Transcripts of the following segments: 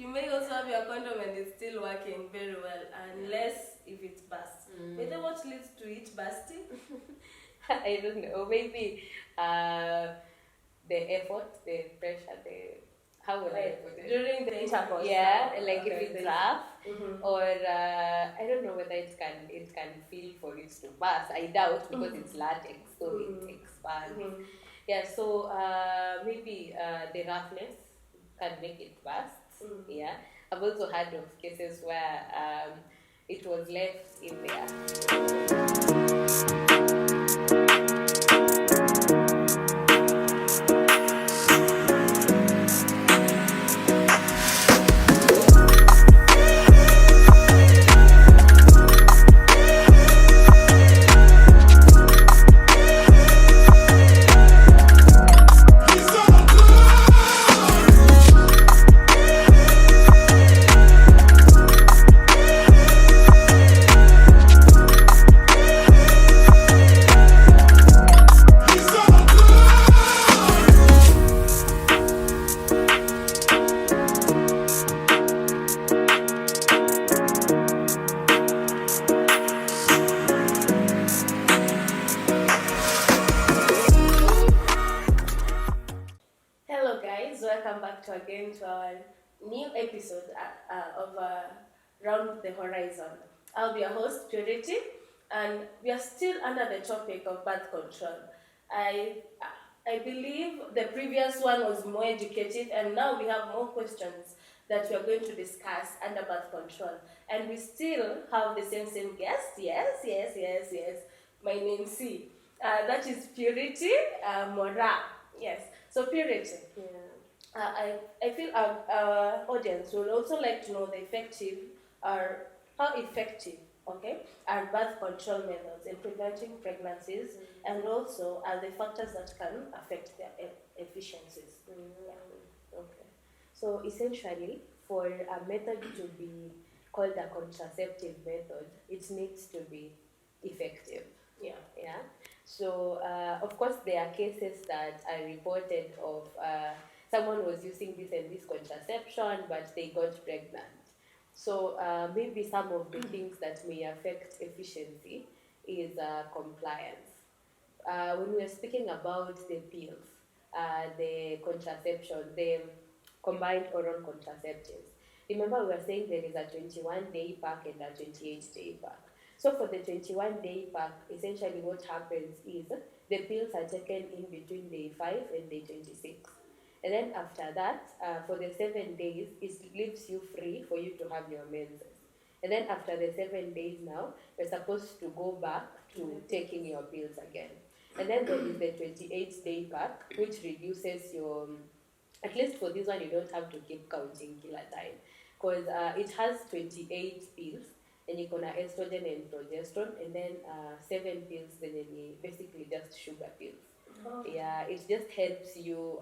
may also have your condom and it's still working very well, unless if it bursts. But then what leads to it bursting? I don't know. Maybe the effort, the pressure, how would I put it? During the intercourse. Yeah, now. like if it's rough, Mm-hmm. or I don't know whether it can feel for it to burst. I doubt because it's latex, so it expands. Mm-hmm. Yeah, so maybe the roughness can make it burst. Yeah, I've also heard of cases where it was left in there. Hello guys, welcome back again to our new episode of Round the Horizon. I'll be your host, Purity, and we are still under the topic of birth control. I I believe the previous one was more educative, and now we have more questions that we are going to discuss under birth control. And we still have the same guest. Yes. My name is C. That is Purity Mora. Yes. So Purity. I feel our audience will also like to know the effective or how effective, okay, are birth control methods in preventing pregnancies, and also are the factors that can affect their efficiencies. Okay. So essentially, for a method to be called a contraceptive method, it needs to be effective. Yeah. Yeah. So of course, there are cases that are reported of someone was using this and this contraception, but they got pregnant. So maybe some of the things that may affect efficiency is compliance. When we are speaking about the pills, the contraception, the combined oral contraceptives, remember we were saying there is a 21-day pack and a 28-day pack. So for the 21-day pack, essentially what happens is the pills are taken in between day 5 and day 26. And then after that, for the 7 days, it leaves you free for you to have your menses. And then after the 7 days now, you're supposed to go back to taking your pills again. And then there is the 28-day pack, which reduces your, at least for this one, you don't have to keep counting kila time. Because it has 28 pills, and you can estrogen and progesterone, and then 7 pills, then you basically just sugar pills. Yeah, it just helps you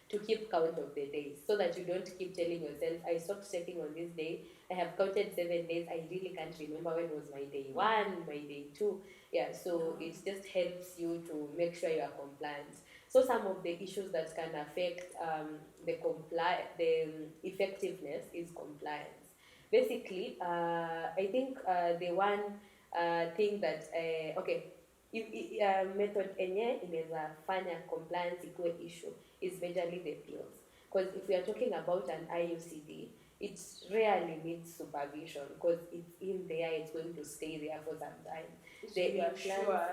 to keep count of the days so that you don't keep telling yourself, I stopped checking on this day, I have counted 7 days, I really can't remember when was my day 1, my day 2. Yeah, so it just helps you to make sure you are compliant. So some of the issues that can affect the effectiveness is compliance. Basically, I think the one thing that okay, method enye inaweza fanya compliance ikuwe issue is majorly the pills, because if we are talking about an IUCD, it rarely needs supervision because it's in there, it's going to stay there for some time. You are sure.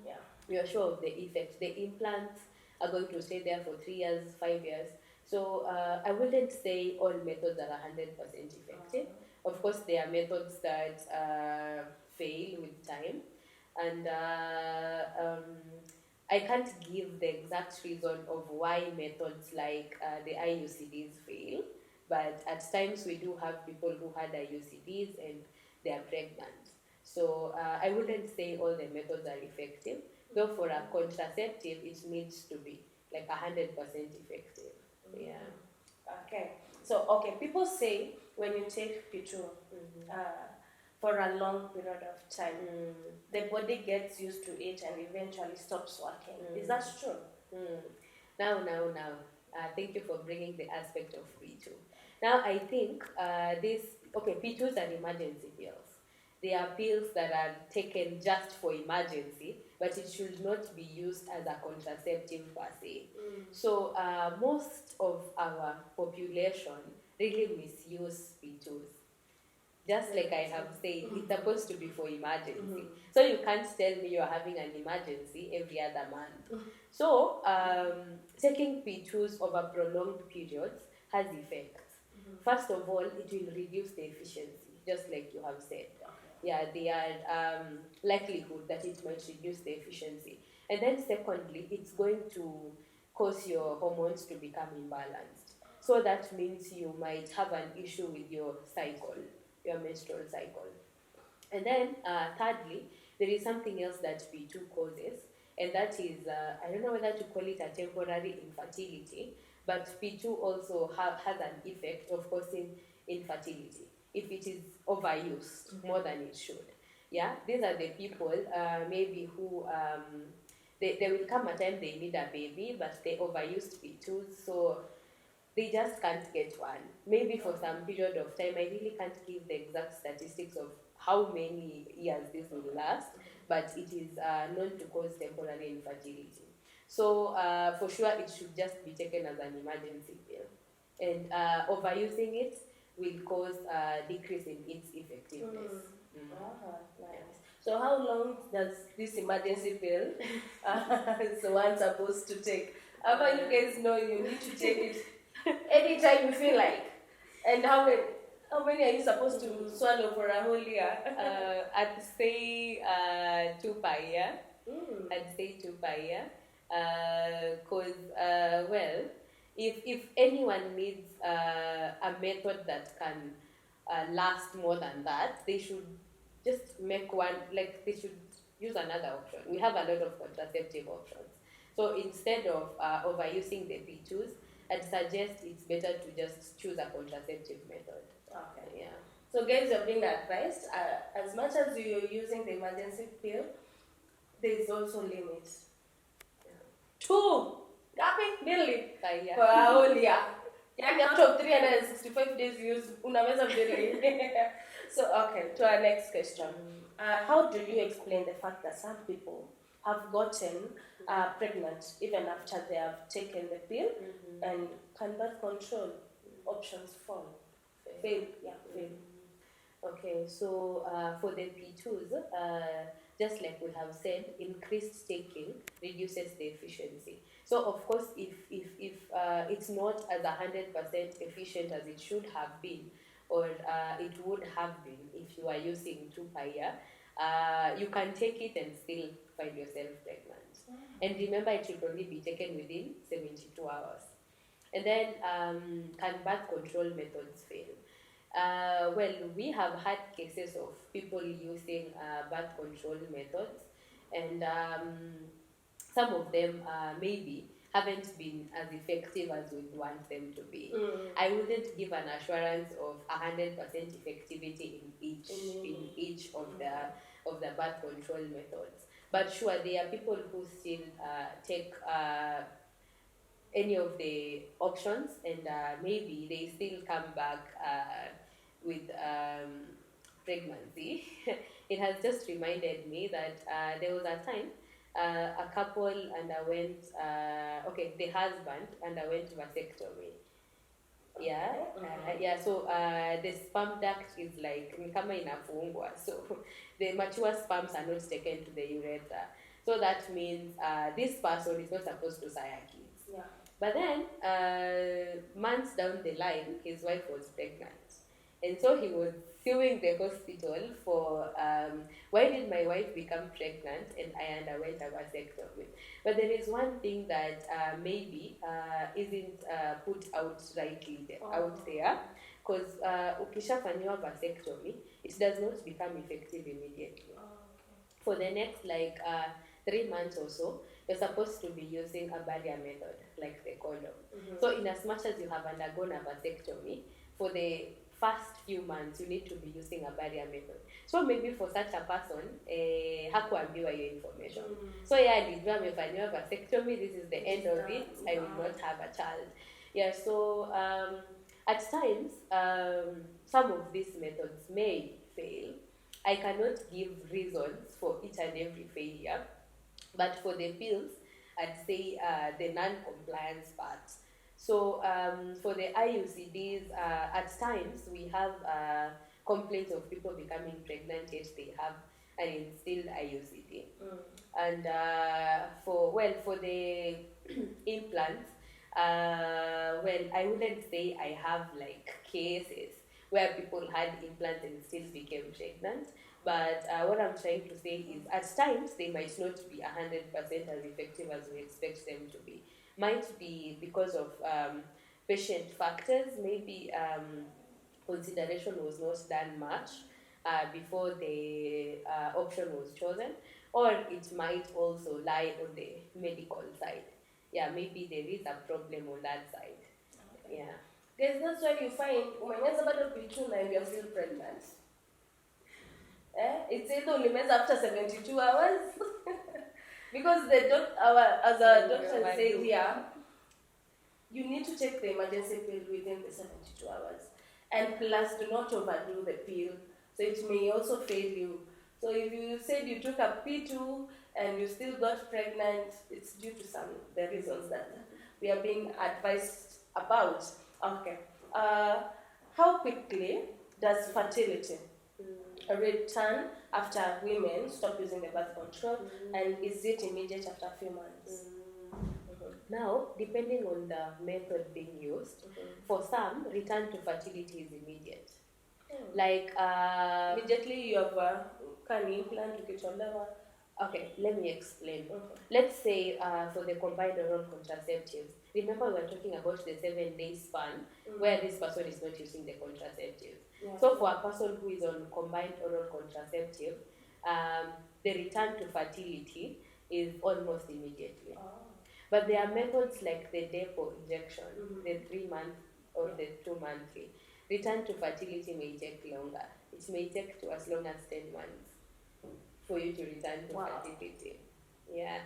Yeah, you are sure of the effect. The implants are going to stay there for 3 years, 5 years. So I wouldn't say all methods are 100% effective. Of course, there are methods that fail with time, and I can't give the exact reason of why methods like the IUCDs fail, but at times we do have people who had IUCDs and they are pregnant. So I wouldn't say all the methods are effective, though for a contraceptive it needs to be like 100% effective. Yeah. Okay. So people say when you take Pitu for a long period of time, the body gets used to it and eventually stops working. Is that true? Now, thank you for bringing the aspect of B2. Now I think P2s are emergency pills. They are pills that are taken just for emergency, but it should not be used as a contraceptive per se. So most of our population really misuse P2s. Just like I have said, it's supposed to be for emergency. So you can't tell me you're having an emergency every other month. So taking P2s over prolonged periods has effects. First of all, it will reduce the efficiency, just like you have said. Yeah, there are likelihood that it might reduce the efficiency. And then secondly, it's going to cause your hormones to become imbalanced. So that means you might have an issue with your cycle, your menstrual cycle. And then thirdly, there is something else that P2 causes, and that is, I don't know whether to call it a temporary infertility, but P2 also has an effect of causing infertility if it is overused more than it should. Yeah, these are the people maybe who they will come a time they need a baby, but they overused P2s, so they just can't get one. Maybe for some period of time. I really can't give the exact statistics of how many years this will last, but it is known to cause temporary infertility. So for sure, it should just be taken as an emergency pill. And overusing it will cause a decrease in its effectiveness. Nice. So how long does this emergency pill is the one supposed to take? How about you guys know you need to take it anytime you feel like? And how many are you supposed to swallow for a whole year? I'd say 2 per year. I'd say 2 per year. Because, well, if anyone needs a method that can last more than that, they should just make one, like they should use another option. We have a lot of contraceptive options. So instead of overusing the P2s, I'd suggest it's better to just choose a contraceptive method. Okay. Yeah. So guys, you're being advised, as much as you're using the emergency pill, there is also limits. 2 ngapi mbili Per for a whole year. Yani out of 365 days you use unaweza mbili. So okay, to our next question. How do you explain the fact that some people have gotten pregnant even after they have taken the pill, and can birth control options fail? Fail. Okay, so for the P2s, just like we have said, increased taking reduces the efficiency. So of course, if it's not as 100% efficient as it should have been, or it would have been if you are using 2 per year, you can take it and still find yourself pregnant. And remember, it should only be taken within 72 hours. And then, can birth control methods fail? Well, we have had cases of people using birth control methods, and some of them maybe haven't been as effective as we'd want them to be. I wouldn't give an assurance of 100% effectivity in each of the birth control methods. But sure, there are people who still take any of the options, and maybe they still come back with pregnancy. It has just reminded me that there was a time a couple underwent, the husband underwent vasectomy. Yeah, so the sperm duct is like ni kama inafungwa, so the mature sperms are not taken to the urethra. So that means this person is not supposed to sire kids. Yeah. But then, months down the line, his wife was pregnant. And so he was suing the hospital for, why did my wife become pregnant and I underwent a vasectomy? But there is one thing that maybe isn't put out rightly out there. Because ukishafanyiwa vasectomy, it does not become effective immediately. For the next 3 months or so, you're supposed to be using a barrier method, like the condom. So in as much as you have undergone a vasectomy, for the first few months, you need to be using a barrier method. So maybe for such a person, hakuambiwa your information. So alijua amefanyiwa vasectomy, this is the end of it, I will not have a child. Yeah, so At times, some of these methods may fail. I cannot give reasons for each and every failure, but for the pills, I'd say the non-compliance part. So for the IUCDs, at times we have complaints of people becoming pregnant yet they have an instilled IUCD. And for the implants, well, I wouldn't say I have like cases where people had implants and still became pregnant. But what I'm trying to say is, at times they might not be 100% as effective as we expect them to be. Might be because of patient factors. Maybe consideration was not done much before the option was chosen, or it might also lie on the medical side. Yeah, maybe there is a problem on that side. Yeah. Guys, that's why you find umenyeza bado pituna and you're still pregnant. It's either ulimeza after 72 hours because as our doctor said here, you need to take the emergency pill within the 72 hours. And plus, do not overdo the pill. So it may also fail you. So if you said you took a P2 and you still got pregnant, it's due to the reasons that we are being advised about. Okay. How quickly does fertility return after women stop using the birth control, and is it immediate after a few months? Now, depending on the method being used, for some, return to fertility is immediate. Like immediately you have an implant, ukitolewa. Okay, let me explain. Let's say for the combined oral contraceptives, remember we were talking about the 7-day span where this person is not using the contraceptives. Yeah. So for a person who is on combined oral contraceptive, the return to fertility is almost immediately. But there are methods like the depot injection, the 3-month or the 2-monthly. Return to fertility may take longer. It may take to as long as 10 months for you to return to fertility. Yeah.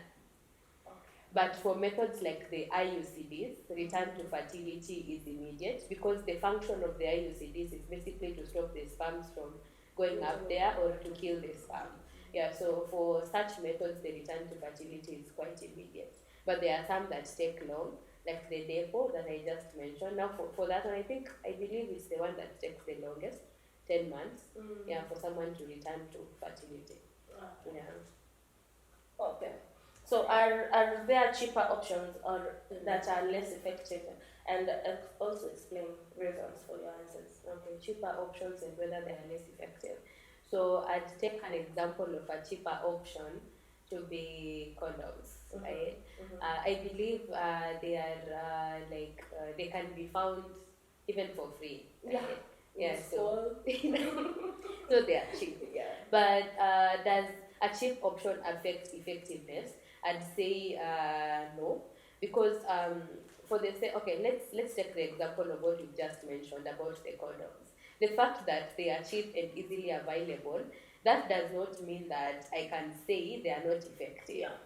But for methods like the IUCDs, return to fertility is immediate because the function of the IUCDs is basically to stop the sperms from going up there or to kill the sperm. Yeah, so for such methods, the return to fertility is quite immediate. But there are some that take long, like the depot that I just mentioned. Now, for that one, I believe it's the one that takes the longest, 10 months, yeah, for someone to return to fertility. Yeah. Okay. So are there cheaper options or that are less effective? And also explain reasons for your answers. Okay, cheaper options and whether they are less effective. So I'd take an example of a cheaper option to be condoms, right? I believe they are they can be found even for free. Right? Yeah. So so they are cheap. Yeah. But does a cheap option affect effectiveness? I'd say no, because for the say, okay, let's take the example of what you just mentioned about the condoms. The fact that they are cheap and easily available, that does not mean that I can say they are not effective. Yeah.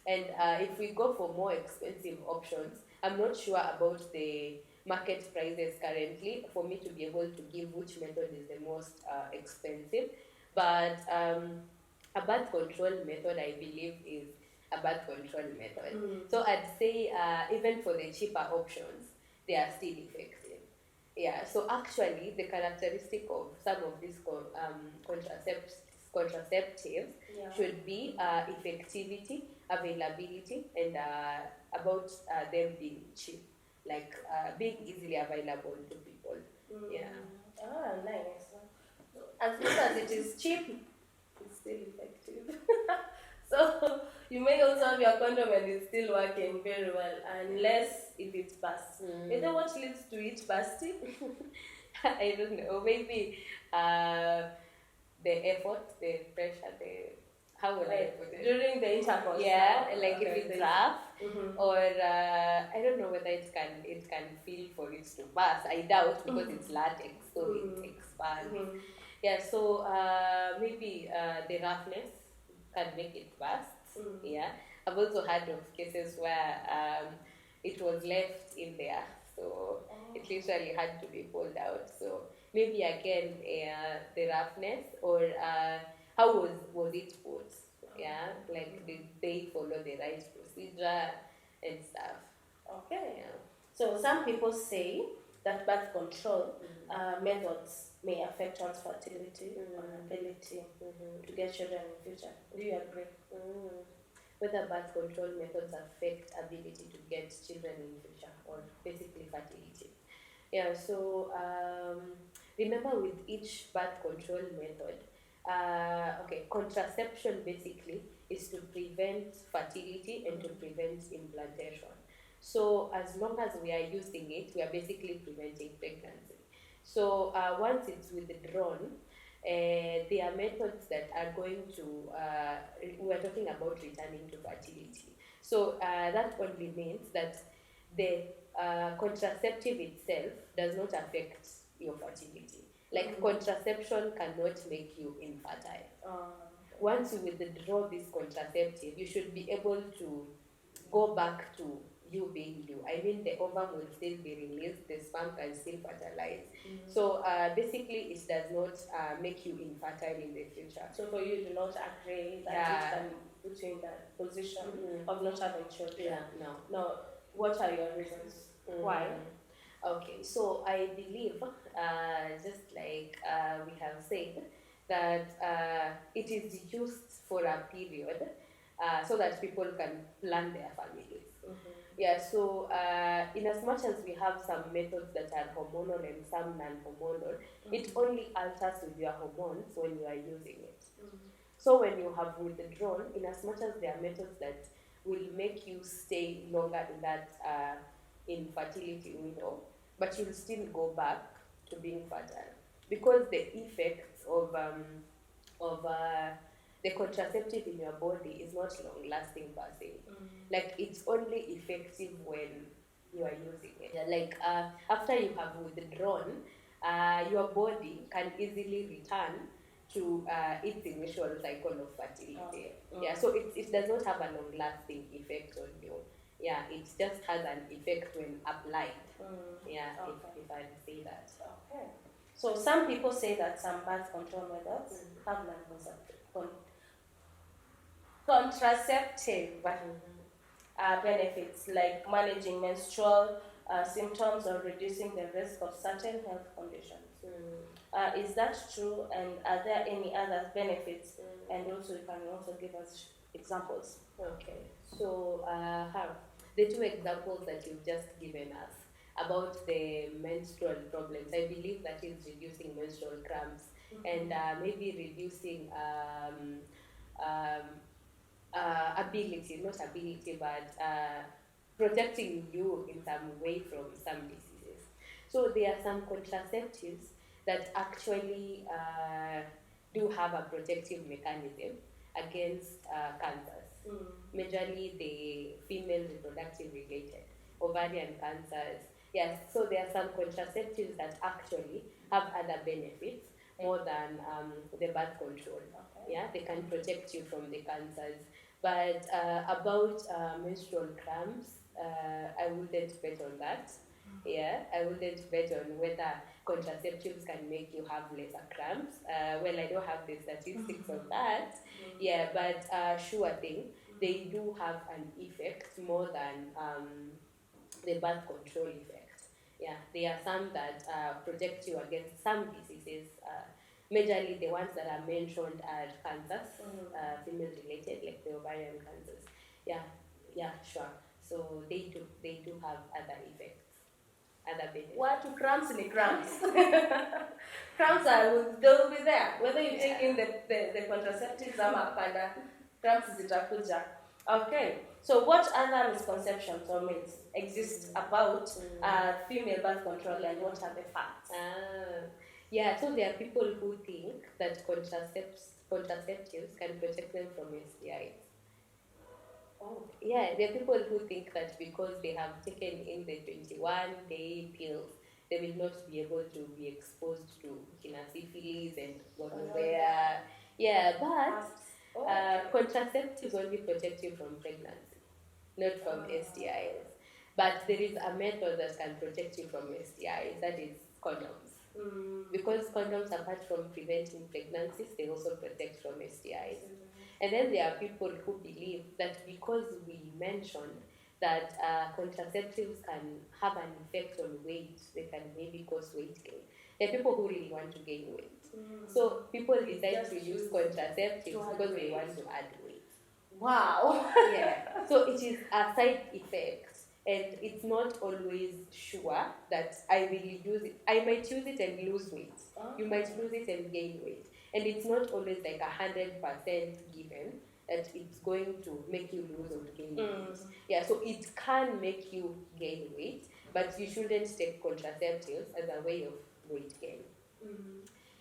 And if we go for more expensive options, I'm not sure about the market prices currently for me to be able to give which method is the most expensive. But a birth control method, I believe, is a birth control method. So I'd say even for the cheaper options, they are still effective. Yeah, so actually the characteristic of some of these contraceptives should be effectivity, availability, and about them being cheap, like being easily available to people. Yeah. Ah, nice. So as long as it is cheap, it's still effective. So you may also have your condom and it's still working very well, unless if it bursts. You know what leads to it bursting? I don't know. Maybe the effort, the pressure, how would I put it? During the intercourse. Yeah, like if it's rough, or I don't know whether it can feel for it to burst. I doubt because it's latex, so it expands. Yeah, so maybe the roughness can make it burst. Yeah, I've also heard of cases where it was left in there, so It literally had to be pulled out. So maybe again, the roughness, or how was it put? Yeah, like did they follow the right procedure and stuff? Okay. Yeah. So some people say that birth control Mm-hmm. methods may affect one's fertility or Mm-hmm. ability Mm-hmm. to get children in the future. Do you agree? Mm. Whether birth control methods affect ability to get children in the future, or basically fertility. Yeah, so remember, with each birth control method, okay, contraception basically is to prevent fertility and to prevent implantation. So as long as we are using it, we are basically preventing pregnancy. So once it's withdrawn, there are methods that are going to, we are talking about returning to fertility. So that only means that the contraceptive itself does not affect your fertility. Like contraception cannot make you infertile. Once you withdraw this contraceptive, you should be able to go back to you being you. I mean, the ovum will still be released, the sperm can still fertilize. So basically, it does not make you infertile in the future. So for you do not agree that Yeah. it can put you in that position Mhm. of not having children? Yeah, no. No. What are your reasons? Why? Okay, so I believe, just like we have said, that it is used for a period so that people can plan their families. Yeah, so in as much as we have some methods that are hormonal and some non-hormonal, it only alters with your hormones when you are using it. So when you have withdrawn, in as much as there are methods that will make you stay longer in that infertility window, but you'll still go back to being fertile, because the effects of the contraceptive in your body is not long lasting per se. Like it's only effective when you are using it. Yeah, like after you have withdrawn, your body can easily return to its initial cycle of fertility. Yeah, so it does not have a long lasting effect on you. Yeah, it just has an effect when applied. Yeah, if I say that. Okay. So some people say that some birth control methods have contraceptive benefits, like managing menstrual symptoms or reducing the risk of certain health conditions. Is that true? And are there any other benefits? And also, you can also give us examples. Okay, so the two examples that you've just given us about the menstrual problems, I believe that is reducing menstrual cramps and maybe reducing ability, not ability, but protecting you in some way from some diseases. So there are some contraceptives that actually do have a protective mechanism against cancers, majorly the female reproductive related, ovarian cancers. Yes, so there are some contraceptives that actually have other benefits more than the birth control. Yeah, they can protect you from the cancers. But about menstrual cramps, I wouldn't bet on that. Yeah, I wouldn't bet on whether contraceptives can make you have lesser cramps. Well, I don't have the statistics of that. Yeah, but sure thing, they do have an effect more than the birth control effect. Yeah, there are some that protect you against some diseases. Majorly, the ones that are mentioned are cancers, female related, like the ovarian cancers. Yeah, yeah, sure. So they do have other effects, other benefits. What to cramps in the cramps? Cramps they'll be there. Whether you take in the contraceptives or cramps zitakuja. Okay. So what other misconceptions or myths exist about female birth control, and what are the facts? Yeah, so there are people who think that contraceptives can protect them from STIs. Oh. Yeah, there are people who think that because they have taken in the 21-day pills, they will not be able to be exposed to syphilis and gonorrhea. Yeah, but contraceptives only protect you from pregnancy, not from STIs. But there is a method that can protect you from STIs, that is condoms. Because condoms, apart from preventing pregnancies, they also protect from STIs. And then there are people who believe that because we mentioned that contraceptives can have an effect on weight, they can maybe cause weight gain. There are people who really want to gain weight. So people decide to use contraceptives because they want to add weight. Wow. Yeah. So it is a side effect, and it's not always sure that I really use it. I might use it and lose weight. You might lose it and gain weight. And it's not always like 100% given that it's going to make you lose or gain weight. Yeah, so it can make you gain weight, but you shouldn't take contraceptives as a way of weight gain.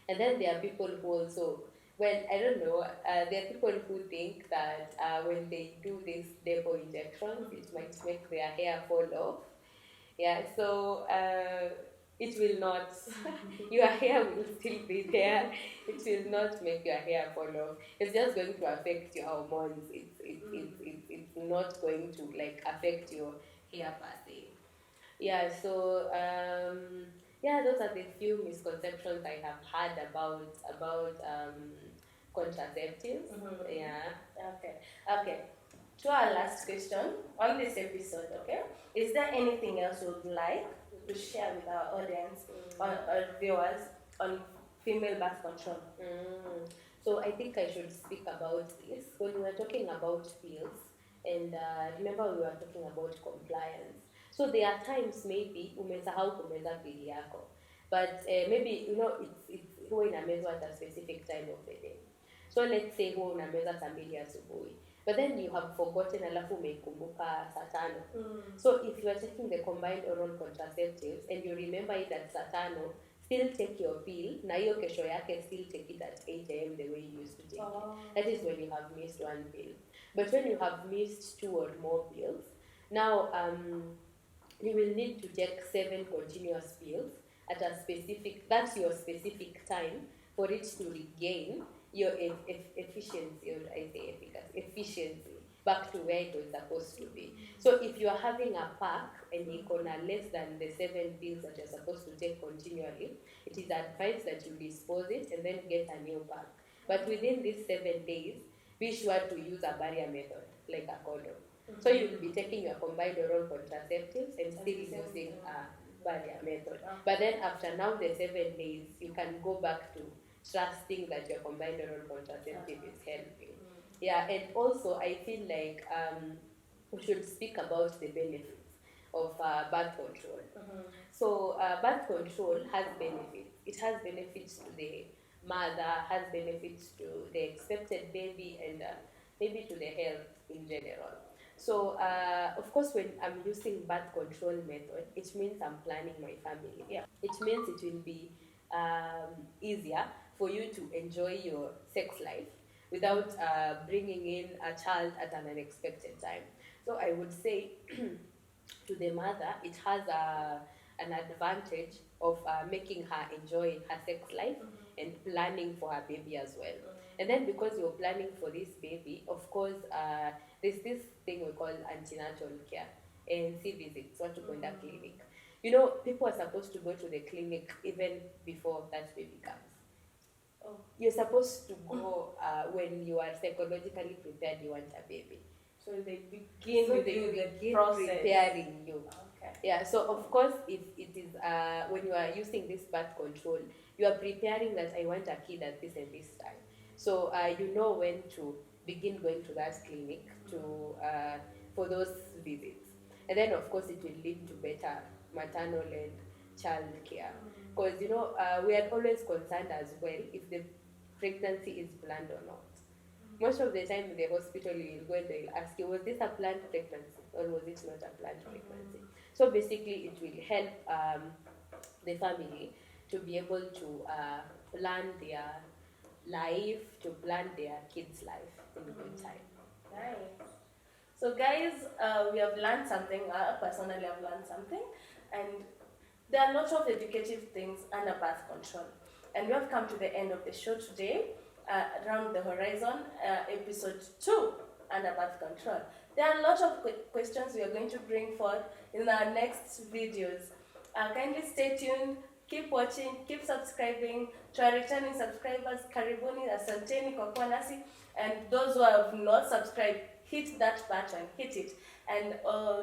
And then there are people who also, well, I don't know, there are people who think that when they do these depot injections, it might make their hair fall off. Yeah, so it will not. Your hair will still be there. It will not make your hair fall off. It's just going to affect your hormones. It's not going to like affect your hair per se. Yeah, so yeah, those are the few misconceptions I have had about contraceptives. Yeah. Okay. To our last question on this episode, okay? Is there anything else you would like to share with our audience or viewers on female birth control? So I think I should speak about this. When we were talking about pills, and remember we were talking about compliance. So there are times maybe umesahau kumeza pili yako, but maybe it's huwa inamezwa at a specific time of the day. So let's say huwa unameza saa 2 asubuhi, but then you have forgotten alafu umeikumbuka saa 5. So if you are taking the combined oral contraceptives and you remember it at saa 5, still take your pill, na hiyo kesho yake still take it at 8 a.m. the way you used to take it. That is when you have missed one pill. But when you have missed 2 or more pills, now you will need to take 7 continuous pills at a specific, that's your specific time for it to regain your efficiency, or I say efficiency, back to where it was supposed to be. So if you are having a pack and you're gonna less than the 7 pills that you're supposed to take continually, it is advised that you dispose it and then get a new pack. But within these 7 days, be sure to use a barrier method, like a condom. So you will be taking your combined oral contraceptives and still using a barrier method. But then after now the 7 days, you can go back to trusting that your combined oral contraceptive is helping. Yeah, and also I feel like we should speak about the benefits of birth control. So birth control has benefits. It has benefits to the mother, has benefits to the expected baby, and maybe to the health in general. So of course, when I'm using birth control method, it means I'm planning my family. Yeah. It means it will be easier for you to enjoy your sex life without bringing in a child at an unexpected time. So I would say to the mother, it has an advantage of making her enjoy her sex life and planning for her baby as well. And then because you're planning for this baby, of course, there's this thing we call antenatal care and see visits, what to go in the clinic. You know, people are supposed to go to the clinic even before that baby comes. You're supposed to go when you are psychologically prepared you want a baby. So they begin with the process. Preparing you. Okay. Yeah, so of course, if it is when you are using this birth control, you are preparing that I want a kid at this and this time. So you know when to begin going to that clinic to for those visits. And then of course it will lead to better maternal and child care. Because we are always concerned as well if the pregnancy is planned or not. Most of the time in the hospital you will go and they'll ask you, was this a planned pregnancy or was it not a planned pregnancy? So basically it will help the family to be able to plan their life, to plan their kids' life in good time. Nice. So guys, we have learned something. I personally have learned something, and there are lots of educative things under birth control. And we have come to the end of the show today, Around the Horizon, episode 2, under birth control. There are a lot of questions we are going to bring forth in our next videos. Kindly stay tuned, keep watching, keep subscribing. To our returning subscribers, karibuni, asanteni kwa kuwa nasi. And those who have not subscribed, hit that button, hit it. And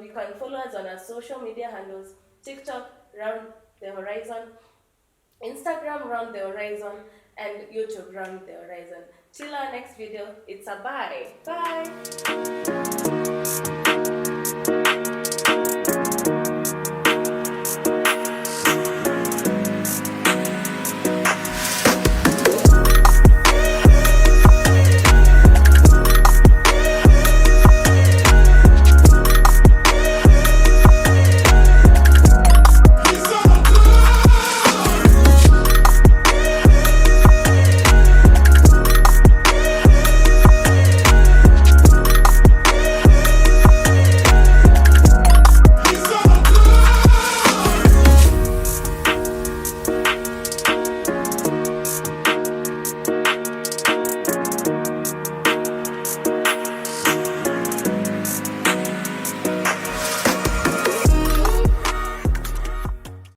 you can follow us on our social media handles: TikTok, Round the Horizon; Instagram, Round the Horizon; and YouTube, Round the Horizon. Till our next video, it's a bye. Bye.